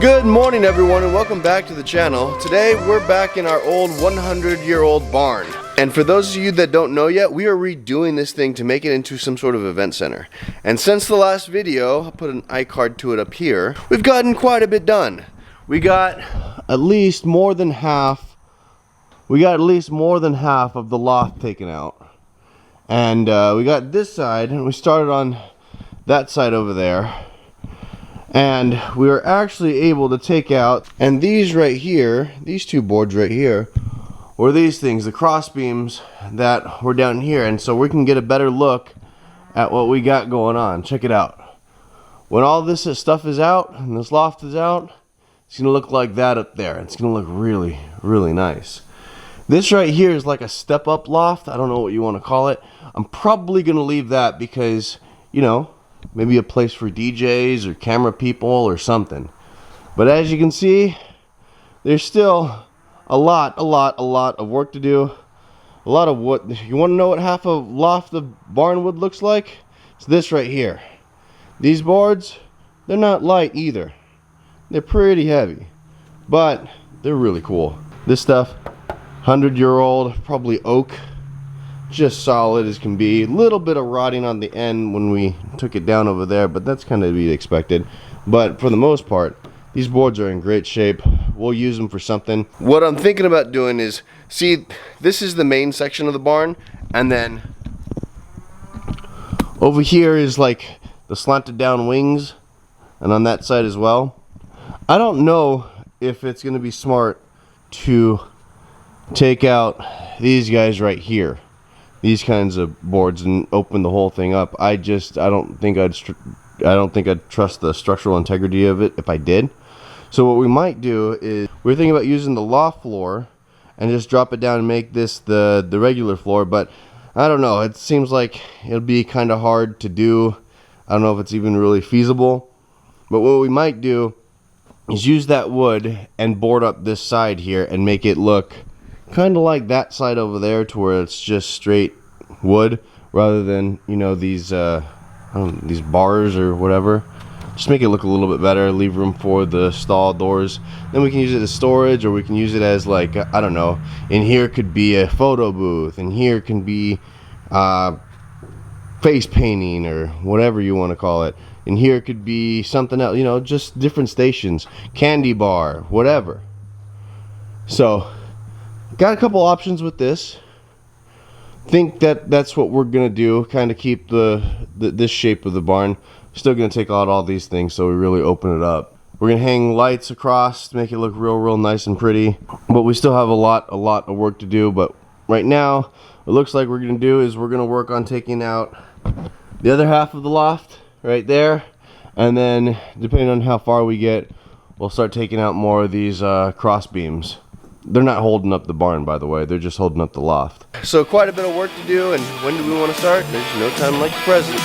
Good morning everyone and welcome back to the channel. Today we're back in our old 100-year-old barn. And for those of you that don't know yet, we are redoing this thing to make it into some sort of event center. And since the last video, I'll put an iCard to it up here, we've gotten quite a bit done. We got at least more than half of the loft taken out. And we got this side, and we started on that side over there. And we were actually able to take out, and these right here, these two boards right here, were these things, the cross beams that were down here. And so we can get a better look at what we got going on. Check it out. When all this stuff is out, and this loft is out, it's going to look like that up there. It's going to look really, really nice. This right here is like a step-up loft. I don't know what you want to call it. I'm probably going to leave that because, you know, maybe a place for DJs or camera people or something. But as you can see, there's still a lot of work to do. A lot of wood. You want to know what half a loft of barn wood looks like? It's this right here. These boards, they're not light either. They're pretty heavy, but they're really cool. This stuff, 100-year-old, probably oak. Just solid as can be. A little bit of rotting on the end when we took it down over there, but that's kind of to be expected. But for the most part, these boards are in great shape. We'll use them for something. What I'm thinking about doing is, see, this is the main section of the barn, and then over here is like the slanted down wings, and on that side as well. I don't know if it's going to be smart to take out these guys right here, these kinds of boards, and open the whole thing up. I don't think I'd trust the structural integrity of it if I did. So what we might do is, we're thinking about using the loft floor and just drop it down and make this the regular floor. But I don't know, it seems like it'll be kind of hard to do. I don't know if it's even really feasible. But what we might do is use that wood and board up this side here and make it look kind of like that side over there, to where it's just straight wood rather than, you know, these these bars or whatever. Just make it look a little bit better, leave room for the stall doors. Then we can use it as storage, or we can use it as, like, I don't know, in here could be a photo booth, and here can be face painting or whatever you want to call it. And here could be something else, you know, just different stations, candy bar, whatever. So got a couple options with this. Think that's what we're gonna do, kind of keep this shape of the barn. Still gonna take out all these things, so we really open it up. We're gonna hang lights across to make it look real nice and pretty, but we still have a lot of work to do. But right now it looks like we're gonna do is we're gonna work on taking out the other half of the loft right there, and then depending on how far we get, we'll start taking out more of these cross beams. They're not holding up the barn, by the way. They're just holding up the loft. So quite a bit of work to do, and when do we want to start? There's no time like the present.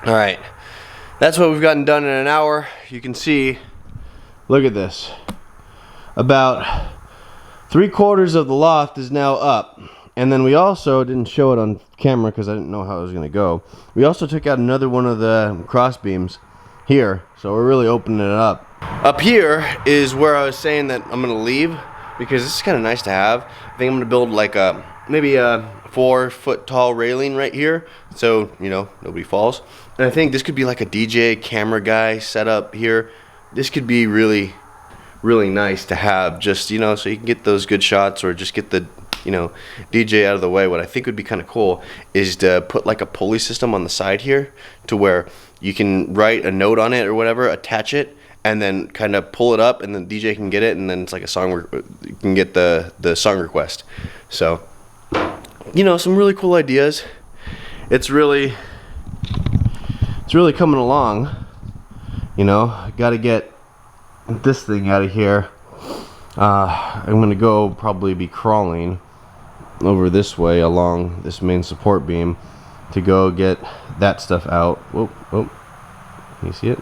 All right, that's what we've gotten done in an hour. You can see, look at this. About 3/4 of the loft is now up. And then we also didn't show it on camera because I didn't know how it was going to go. We also took out another one of the cross beams here, so we're really opening it up. Up here is where I was saying that I'm going to leave because this is kind of nice to have. I think I'm going to build like maybe a 4-foot tall railing right here, so you know nobody falls. And I think this could be like a DJ camera guy setup here. This could be really nice to have, just so you can get those good shots or just get the DJ out of the way. What I think would be kind of cool is to put like a pulley system on the side here to where you can write a note on it or whatever, attach it, and then kind of pull it up, and the DJ can get it, and then it's like a song. You can get the song request. So some really cool ideas. It's really coming along. Got to get this thing out of here. I'm gonna go probably be crawling over this way along this main support beam to go get that stuff out. Whoa, can you see it?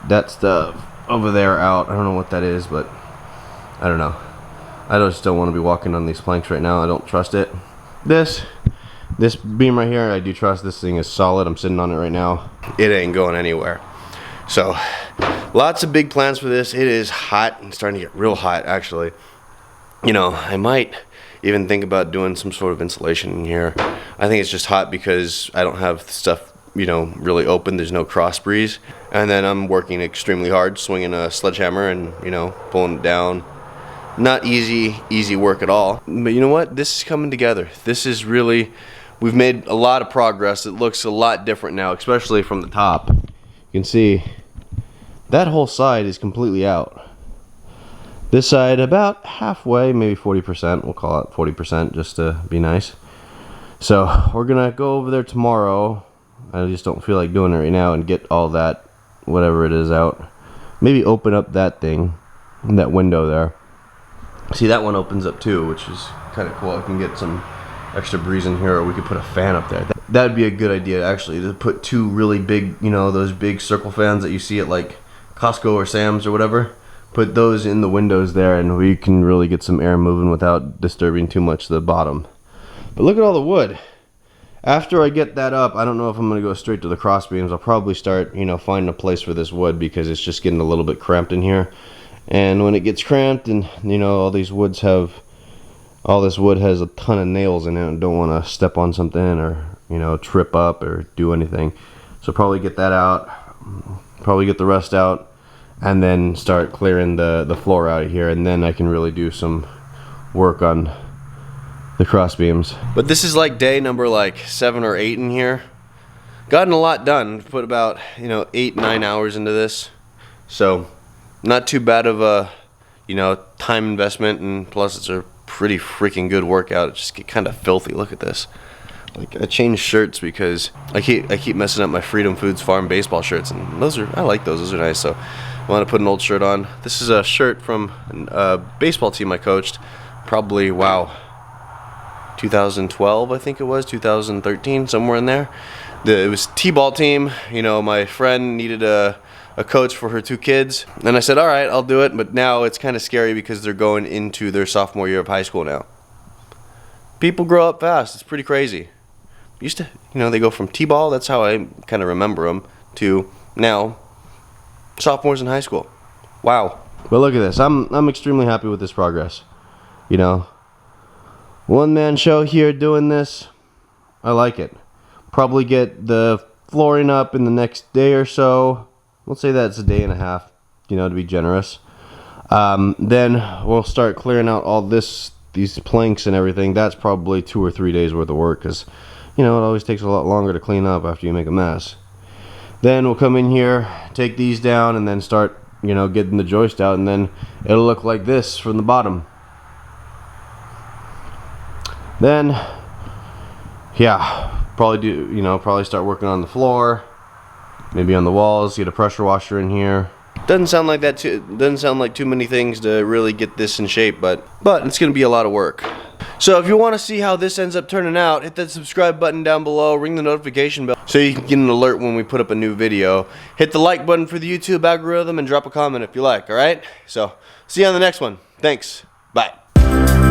That stuff over there out. I don't know what that is, but I don't know. I just don't want to be walking on these planks right now. I don't trust it. This beam right here, I do trust. This thing is solid. I'm sitting on it right now. It ain't going anywhere. So lots of big plans for this. It is hot and starting to get real hot, actually. I might even think about doing some sort of insulation in here. I think it's just hot because I don't have stuff, really open. There's no cross breeze. And then I'm working extremely hard, swinging a sledgehammer and, pulling it down. Not easy work at all. But you know what? This is coming together. This is really, we've made a lot of progress. It looks a lot different now, especially from the top. You can see that whole side is completely out. This side about halfway, maybe 40%. We'll call it 40% just to be nice. So we're gonna go over there tomorrow. I just don't feel like doing it right now and get all that, whatever it is, out. Maybe open up that thing, that window there. See, that one opens up too, which is kind of cool. I can get some extra breeze in here, or we could put a fan up there. That would be a good idea, actually, to put two really big, those big circle fans that you see at like Costco or Sam's or whatever. Put those in the windows there, and we can really get some air moving without disturbing too much the bottom. But look at all the wood. After I get that up, I don't know if I'm going to go straight to the cross beams. I'll probably start, finding a place for this wood because it's just getting a little bit cramped in here. And when it gets cramped and, all this wood has a ton of nails in it and don't want to step on something or, trip up or do anything. So probably get that out, probably get the rest out, and then start clearing the floor out of here, and then I can really do some work on the cross beams. But this is like day number 7 or 8 in here. Gotten a lot done. Put about 8-9 hours into this, so not too bad of a time investment, and plus it's a pretty freaking good workout. It just get kind of filthy. Look at this. I changed shirts because I keep messing up my Freedom Foods Farm baseball shirts, and I like those. Those are nice. So I want to put an old shirt on. This is a shirt from a baseball team I coached. Probably 2012, I think it was 2013, somewhere in there. It was T-ball team. My friend needed a coach for her 2 kids, and I said, all right, I'll do it. But now it's kind of scary because they're going into their sophomore year of high school now. People grow up fast. It's pretty crazy. Used to, they go from T-ball, that's how I kind of remember them, to now sophomores in high school. Wow. But look at this. I'm extremely happy with this progress. One-man show here doing this. I like it. Probably get the flooring up in the next day or so. Let's say that's a day and a half, to be generous. Then we'll start clearing out all these planks and everything. That's probably 2 or 3 days worth of work because, it always takes a lot longer to clean up after you make a mess. Then we'll come in here, take these down, and then start, getting the joist out, and then it'll look like this from the bottom. Then, probably start working on the floor, maybe on the walls, get a pressure washer in here. Doesn't sound like too many things to really get this in shape, but it's going to be a lot of work. So if you want to see how this ends up turning out, hit that subscribe button down below, ring the notification bell so you can get an alert when we put up a new video. Hit the like button for the YouTube algorithm and drop a comment if you like, alright? So, see you on the next one. Thanks. Bye.